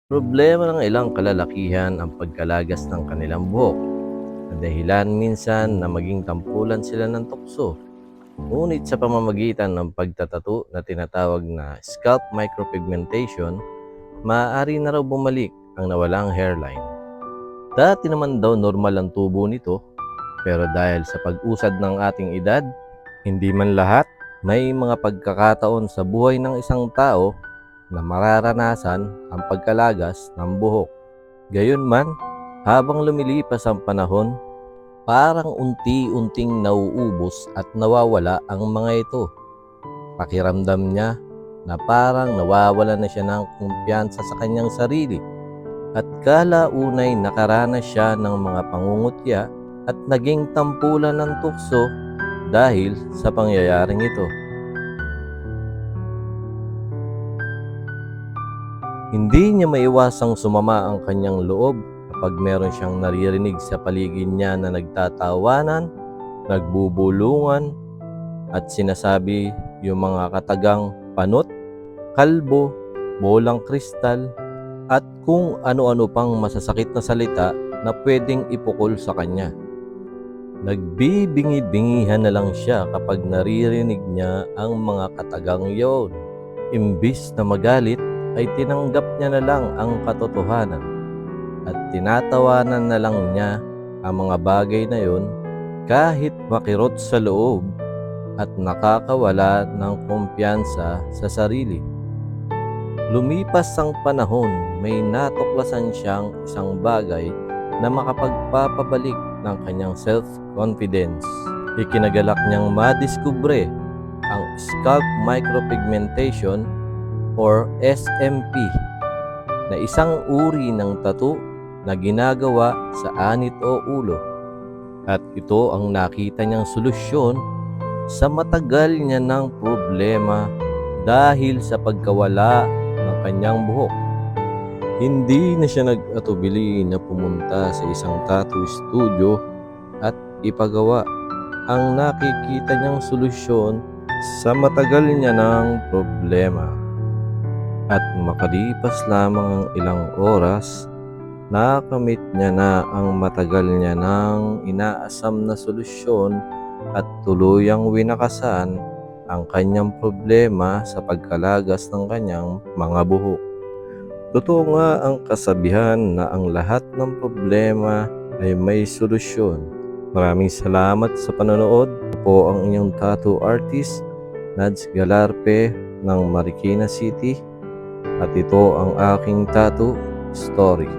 Problema ng ilang kalalakihan ang pagkalagas ng kanilang buhok na dahilan minsan na maging tampulan sila ng tukso. Ngunit sa pamamagitan ng pagtatato na tinatawag na scalp micropigmentation, maaari na raw bumalik ang nawalang hairline. Dati naman daw normal ang tubo nito, pero dahil sa pag-usad ng ating edad, hindi man lahat, may mga pagkakataon sa buhay ng isang tao na mararanasan ang pagkalagas ng buhok. Gayunman, habang lumilipas ang panahon, parang unti-unting nauubos at nawawala ang mga ito. Pakiramdam niya na parang nawawala na siya ng kumpiyansa sa kanyang sarili at kalaunay nakaranas siya ng mga pangungutya at naging tampulan ng tukso dahil sa pangyayaring ito. Hindi niya maiwasang sumama ang kanyang loob kapag meron siyang naririnig sa paligid niya na nagtatawanan, nagbubulungan, at sinasabi yung mga katagang panot, kalbo, bolang kristal, at kung ano-ano pang masasakit na salita na pwedeng ipukol sa kanya. Nagbibingi-bingihan na lang siya kapag naririnig niya ang mga katagang yon. Imbis na magalit, ay tinanggap niya na lang ang katotohanan at tinatawanan na lang niya ang mga bagay na yon kahit makirot sa loob at nakakawala ng kumpiyansa sa sarili. Lumipas ang panahon, may natuklasan siyang isang bagay na makapagpapabalik ng kanyang self-confidence. Ikinagalak niyang madiskubre ang scalp micropigmentation or SMP na isang uri ng tattoo na ginagawa sa anit o ulo. At ito ang nakita niyang solusyon sa matagal niya ng problema dahil sa pagkawala ng kanyang buhok. Hindi na siya nag-atubili na pumunta sa isang tattoo studio at ipagawa ang nakikita niyang solusyon sa matagal niya ng problema. At makalipas lamang ang ilang oras, nakamit niya na ang matagal niya ng inaasam na solusyon at tuluyang winakasan ang kanyang problema sa pagkalagas ng kanyang mga buhok. Totoo nga ang kasabihan na ang lahat ng problema ay may solusyon. Maraming salamat sa panonood. Ito po ang inyong tattoo artist, Nads Galarpe ng Marikina City. At ito ang aking tattoo story.